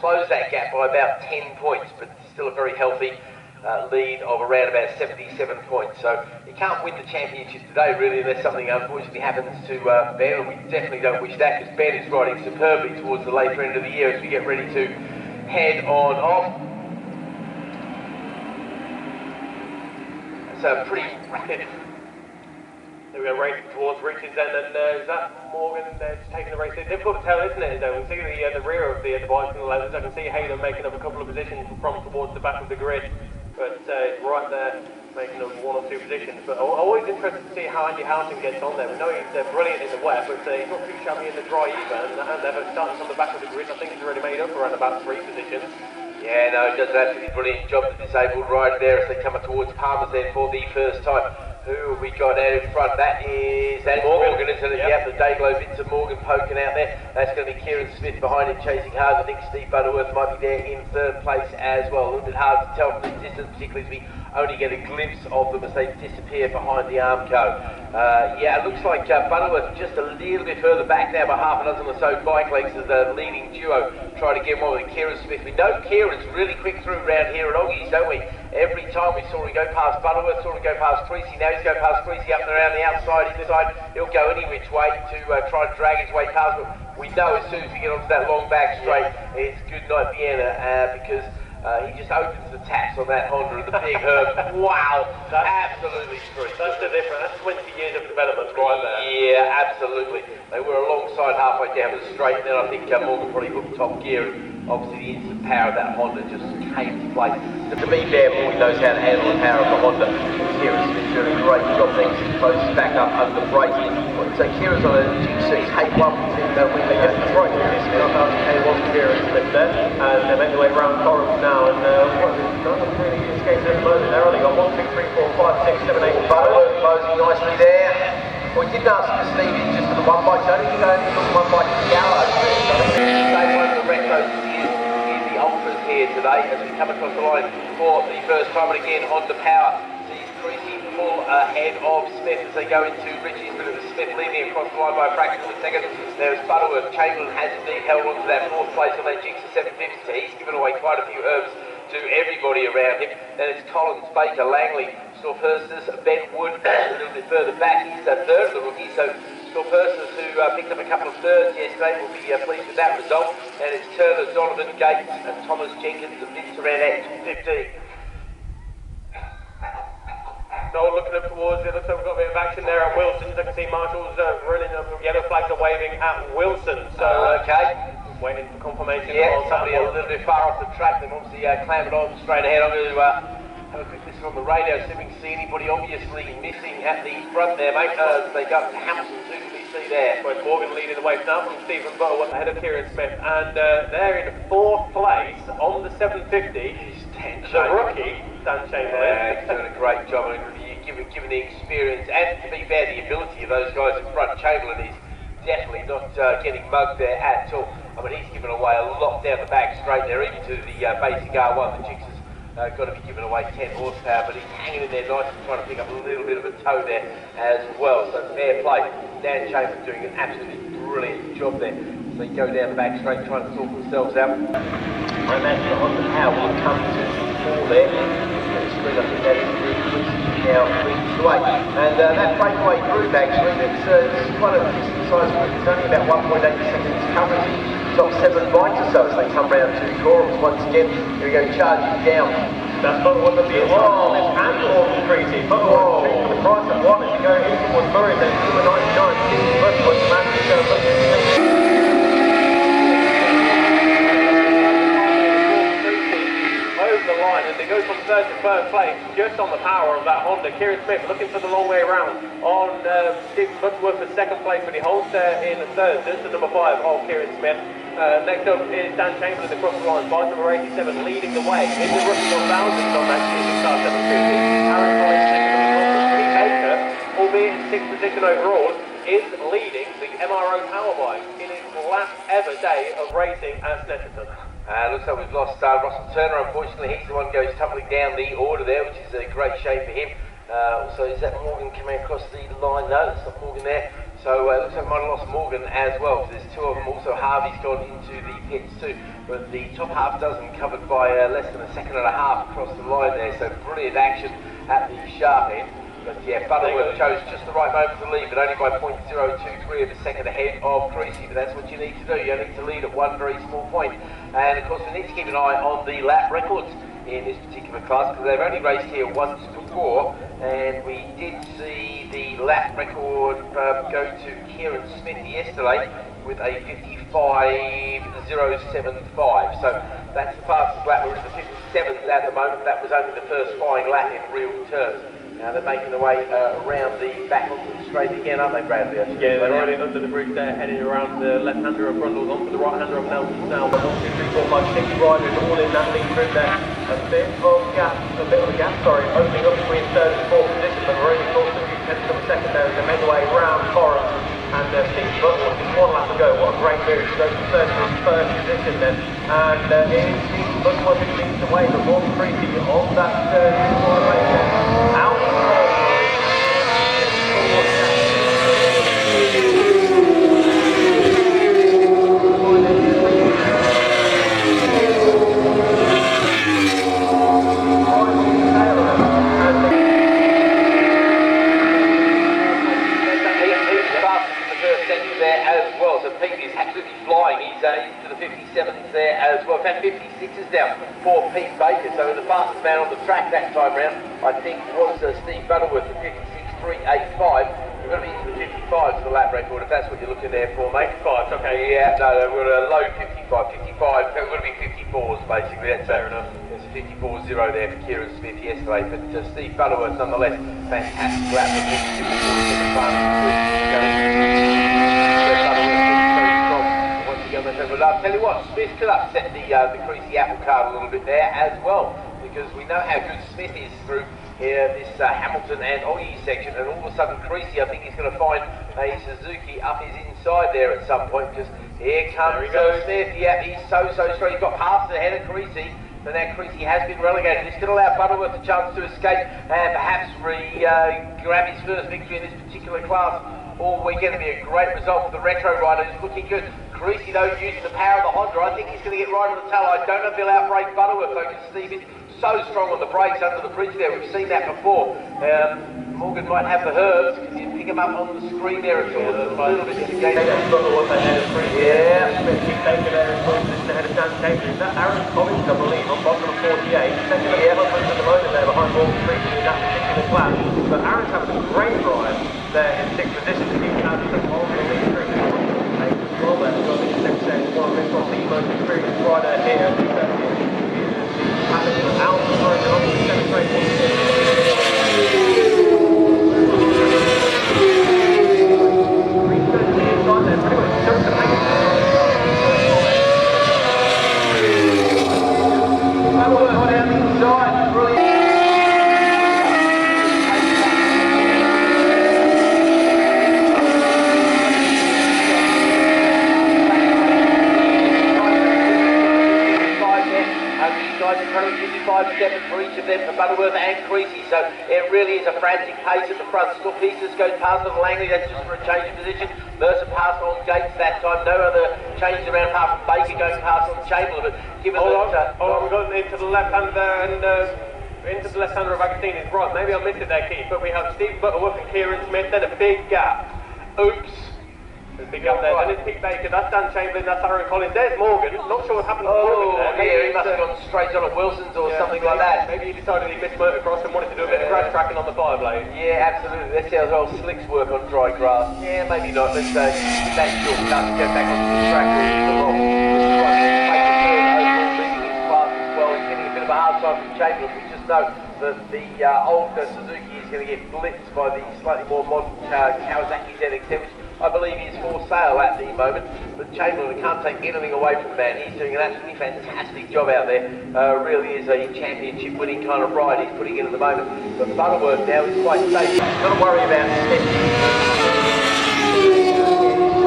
Close that gap by about 10 points, but still a very healthy lead of around about 77 points. So you can't win the championship today really unless something unfortunately happens to Ben, and we definitely don't wish that because Ben is riding superbly towards the later end of the year as we get ready to head on off. So pretty rapid. There we go, racing towards reaches then, and is that Morgan just taking the race? It's difficult to tell, isn't it? We can see the rear of the bikes and the levers. I can see Hayden making up a couple of positions from towards the back of the grid, but it's right there making up 1 or 2 positions. But I'm always interested to see how Andy Houghton gets on there. We know he's brilliant in the wet, but he's not too shabby in the dry either, and they're starting from the back of the grid. I think he's already made up around about 3 positions. Yeah, no, he does an absolutely brilliant job, the disabled rider there as they come up towards Palmer's then for the first time. Who have we got out in front? That is Morgan, isn't it? Yep, the Dayglow bits of Morgan poking out there. That's going to be Kieran Smith behind him chasing hard. I think Steve Butterworth might be there in 3rd place as well. A little bit hard to tell from the distance, particularly as we only get a glimpse of them as they disappear behind the Armco. Yeah, it looks like Butterworth just a little bit further back now by half a dozen or so bike legs as the leading duo try to get one with Kieran Smith. We know Kieran's really quick through round here at Oggies, don't we? Every time we saw him go past Butterworth, saw him go past Creasy, now he's going past Creasy up and around the outside, inside. He'll go any which way to try and drag his way past, but we know as soon as we get onto that long back straight, it's good night Vienna because he just opens the taps on that Honda and the big Herb. Wow, absolutely true. That's the difference. That's 20 years of development right there. Yeah, absolutely. They were alongside halfway down the straight, and then I think Morgan probably hooked top gear, and obviously the instant power of that Honda just came to play. To be fair, Morgan knows how to handle the power of the Honda. Kieran Smith's doing a great job there. He's close back up under the brake. So Kieran's on a G6 H1 wing. Yes, that's right. This is up out K1 Kieran Smith there, and they're making their way around Torrance now, and none of them really escaped at the moment. They've only got 1, 2, 3, 4, 5, 6, 7, 8, Butterworth closing nicely there. Well, we didn't ask him to Steve in just for the one bike, so I think he's only got the one bike to Gallo. So I think they one of the retros is the Ultras here today as we come across the line for the first time, and again on the power. Sees Creasy full ahead of Smith as they go into Ritchie's, but it was Smith leading across the line by a fraction of a second. There's Butterworth. Chamberlain has indeed held on to that 4th place on that Gixxer 750. He's given away quite a few herbs to everybody around him. Then it's Collins, Baker, Langley, Storpersis, Ben Wood a little bit further back. He's the 3rd of the rookies, so Storpersis, who picked up a couple of 3rds yesterday, will be pleased with that result. And it's Turner, Donovan, Gates and Thomas Jenkins, the bits around at 215. So looking up towards it, looks like we've got a bit of action there at Wilson's. I can see Marshall's running up, yellow flags are waving at Wilson. So okay. Waiting for confirmation. Yeah, somebody a little bit far off the track. They've obviously clambered on straight ahead. I'm going to have a quick listen on the radio, see if we can see anybody obviously missing at the front there, mate. They go up to Hamilton, who can we see there? Well, Morgan leading the way now from Stephen Butterworth ahead of Kieran Smith, and they're in 4th place on the 750. The rookie, Dan Chamberlain. Yeah, he's doing a great job. I mean, given the experience and, to be fair, the ability of those guys in front. Chamberlain is definitely not getting mugged there at all. I mean, he's given away a lot down the back straight there, even to the basic R1. The Gixxer's got to be giving away 10 horsepower, but he's hanging in there nice and trying to pick up a little bit of a toe there as well. So fair play. Dan Chamberlain doing an absolutely brilliant job there. They go down the back straight, trying to sort themselves out. I imagine on the power will come to 4 there. I think that is now 3 to 8. And that breakaway group actually, it's quite a decent size group. It's only about 1.8 seconds coverage. Top 7 bikes or so as they come round 2 corners. Once again, here we go, charging down. That's not what the deal is. Oh, this hand Morgan Creasy. Butterworth for the price of 1 as you go in towards Murray, then number 99. Butterworth, the man who's going to the line, and they go from 3rd to 1st place just on the power of that Honda. Kieran Smith looking for the long way around on Stephen Butterworth for 2nd place, but he holds there in 3rd, just to number 5 of Kieran Smith. Next up is Dan Chamberlain across the line, bike number 87 leading the way in the rookie 1000s on that Gixxer Star 750. Aaron Collins second on the front. Pete Baker, albeit in 6th position overall, is leading the MRO Powerbikes in its last ever day of racing at Snetterton. Looks like we've lost Russell Turner. Unfortunately, he's the one who goes tumbling down the order there, which is a great shame for him. Also, is that Morgan coming across the line? No, that's not Morgan there. So it looks like we might have lost Morgan as well. There's two of them. Also, Harvey's gone into the pits too. But the top half dozen covered by less than a second and a half across the line there. So brilliant action at the sharp end. But yeah, Butterworth chose just the right moment to lead, but only by 0.023 of a second ahead of Creasy. But that's what you need to do. You need to lead at one very small point. And of course, we need to keep an eye on the lap records in this particular class, because they've only raced here once before, and we did see the lap record go to Kieran Smith yesterday with a 55.075. So that's the fastest lap. We're at the 57th at the moment. That was only the first flying lap in real terms. Now they're making their way around the back onto the straight again, aren't they, Bradley? Yeah, they're already under the bridge there, heading around the left-hander of Brundles onto the right-hander of Nelson now. 1, 2, 3, 4, 5, 6 riders all in that lead group there. A bit of a gap, opening up between third and fourth position, but we're only close to a few tenths of a second there as they make their way around Forest. And Steve Butler with 1 lap to go. What a great move to go from third to first position then. And it is Steve Butler who leads the way, but Morgan Creasy on that formation. Out. Into the 57s there as well. In fact, 56s down for Pete Baker. So the fastest man on the track that time round, I think, was Steve Butterworth at 56.385. We're going to be into the 55s for the lap record, if that's what you're looking there for, mate. 55, okay. Yeah, no, we're at a low 55. 55, so we're going to be 54s, basically. That's fair enough. There's a 54.0 there for Kieran Smith yesterday, but Steve Butterworth, nonetheless, fantastic lap for 54.7. But I'll tell you what, Smith could upset the Creasy apple cart a little bit there as well, because we know how good Smith is through here, this Hamilton and Oggy section, and all of a sudden Creasy, I think he's going to find a Suzuki up his inside there at some point, because here comes Smith. Yeah, he's so strong. He's got past the head of Creasy, so now Creasy has been relegated. This could allow Butterworth a chance to escape and perhaps grab his first victory in this particular class all weekend. It'll be a great result for the retro rider who's looking good. Creasy, though, using the power of the Honda, I think he's going to get right on the tail. I don't know if he'll outbrake Butterworth, though, because Steve is so strong on the brakes under the bridge there. We've seen that before. Morgan might have the herbs, because you pick him up on the screen there. It's a little bit of the game. Yeah, Smith keeps taking there in front position ahead of Dan Chambers. That's Aaron Collins, I believe, on bottom of 48. Second of the Elephant at the moment there behind Morgan Creasy in that particular class. But Aaron's having a great ride there in 6th position to keep out the whole lead group. Well, then, we've got the next set, one of the most experienced rider here. Hamilton out the front and on the second straight. For each of them, for Butterworth and Creasy, so it really is a frantic pace at the front. Scorpieces goes past on Langley, that's just for a change of position. Mercer passed on Gates that time, no other changes around apart from Baker going past on Chamberlain, but given that... we're going into the left hand there and into the left hander of Agostini's right. Maybe I missed it there, Keith, but we have Steve Butterworth and Kieran Smith, then a big gap. Oops. There's a big gap there, then it's Pete Baker, that's Dan Chamberlain, that's Aaron Collins, there's Morgan. Not sure what happened to Morgan there. Maybe he must have gone straight on at Wilson's or something like that. Maybe he decided he missed motocross and wanted to do a bit of grass tracking on the Fireblade. Yeah, absolutely. Let's see how well slicks work on dry grass. Yeah, maybe not. Let's say that's short enough to get back onto the track or the wrong. He's getting a bit of a hard time from Chamberlain. We just know that the old Suzuki is going to get blitzed by the slightly more modern Kawasaki ZX-10, which I believe is for sale at the moment. But Chamberlain can't take anything away from the man. He's doing an absolutely fantastic job out there. Really is a championship winning kind of ride he's putting in at the moment. But Butterworth now is quite safe. He's got to worry about Smith.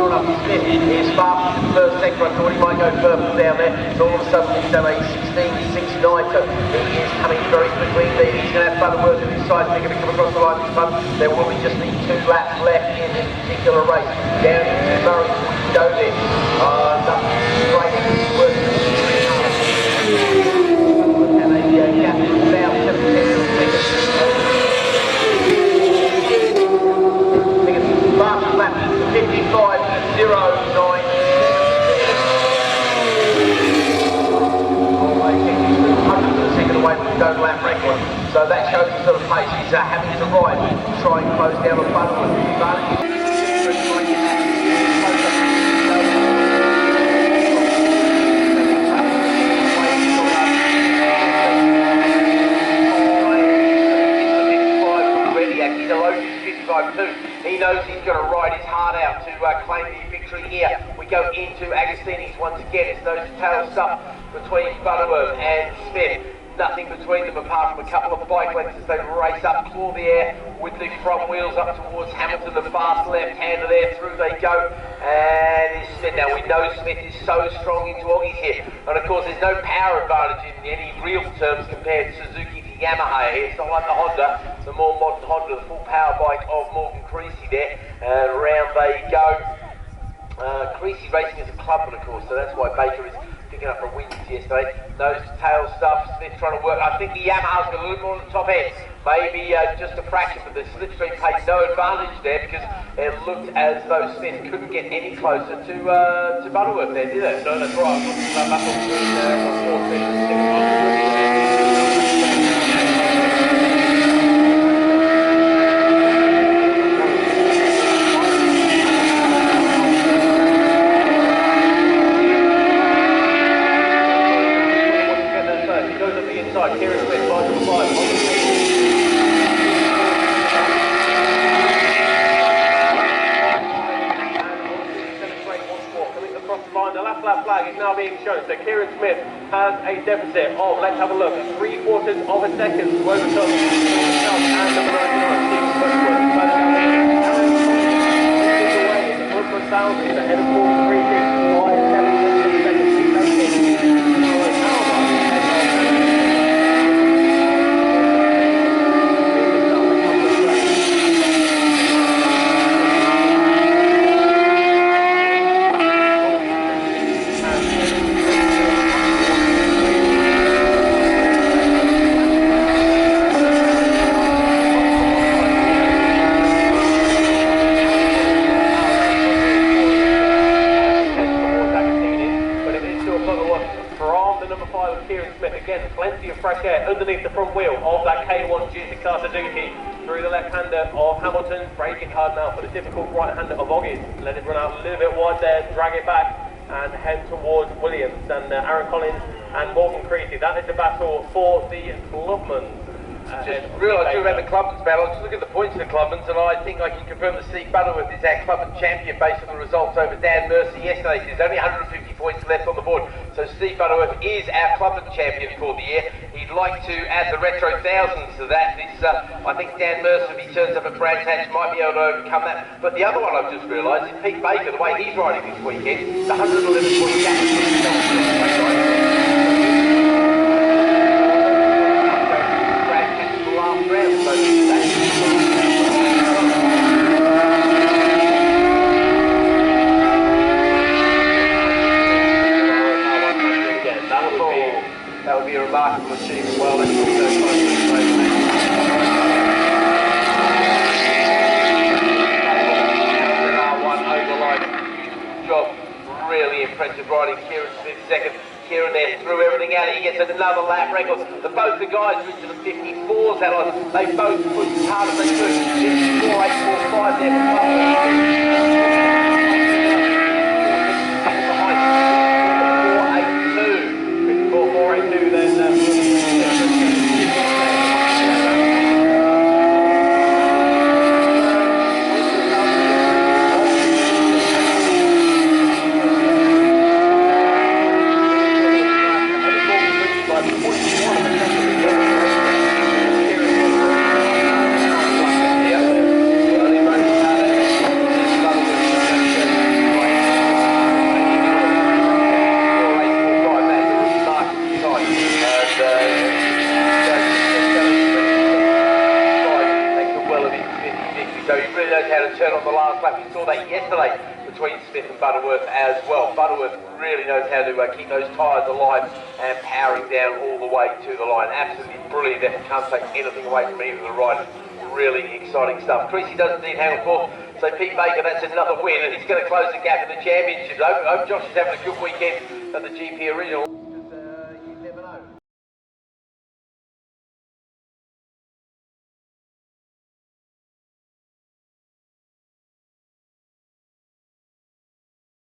sure enough, Smith is fast in the first sector. I thought he might go purple down there. So all of a sudden he's done a 16.69. So he is coming very quickly indeed. He's going to have Butterworth on his side. They're going to come across the line this month. There will be just the 2 laps left in this particular race. Down into Murray we go then. Great work. And a gap of about 7 seconds. Last lap, 55.09. Hundredths of a second away from the total lap record. So that shows the sort of pace he's having to ride to try and close down on Butterworth. He knows he's got to ride his heart out to claim the victory here. We go into Agostini's once again. It's those tail stuff between Butterworth and Smith. Nothing between them apart from a couple of bike lengths as they race up, claw the air with the front wheels up towards Hamilton, the fast left-hander there. Through they go. And Smith. Now we know Smith is so strong into Oggies here. And of course there's no power advantage in any real terms compared to Suzuki to Yamaha here. It's not like the Honda, the more modern Honda, the full power bike of Morgan Creasy there. Round they go. Creasy racing as a clubman, of course, so that's why Baker is picking up a win yesterday. Nose to tail stuff, Smith trying to work. I think the Yamaha's got a little more on the top end. Maybe just a fraction, but the slipstream paid no advantage there because it looked as though Smith couldn't get any closer to Butterworth there, did it? No, that's right. Looking at that battle between 14 and 6. Kieran Smith, 5 to 5. Coming across the line, the last lap flag is now being shown. So Kieran Smith has a deficit of, let's have a look, 3/4 of a second to overcome himself and number 99, Stephen Westwood. Is ahead of 4-3 by 7 seconds. Fresh air underneath the front wheel of that K1 Duty car Suzuki through the left-hander of Hamilton, braking hard now for the difficult right-hander of Oggies. Let it run out a little bit wide there, drag it back and head towards Williams and Aaron Collins and Morgan Creasy. That is the battle for the Clubman. Just realised you about the Clubman's battle. Just look at the points of the Clubman's, and I think I can confirm that Steve Butterworth is our Clubman champion based on the results over Dan Mercer yesterday. There's only 150 points left on the board, so Steve Butterworth is our Clubman champion for the year. He'd like to add the Retro Thousands to that. This, I think Dan Mercer, if he turns up at Brands Hatch, might be able to overcome that. But the other one I've just realised is Pete Baker, the way he's riding this weekend, the 111 point gap. That would be a remarkable achievement. Well, let's also R1 overload. Huge job. Really impressive riding. Kieran Smith second. Kieran there threw everything out. He gets another lap record. Both the guys reached the 54s that on. They both pushed as hard as they could. 54.845 there for Butler. 482 then. knows how to turn on the last lap. We saw that yesterday between Smith and Butterworth as well. Butterworth really knows how to keep those tyres alive and powering down all the way to the line. Absolutely brilliant effort. Can't take anything away from either of the riders. Really exciting stuff. Creasy does indeed hang on fourth. So Pete Baker, that's another win, and he's going to close the gap in the championship. I hope Josh is having a good weekend at the GP Original.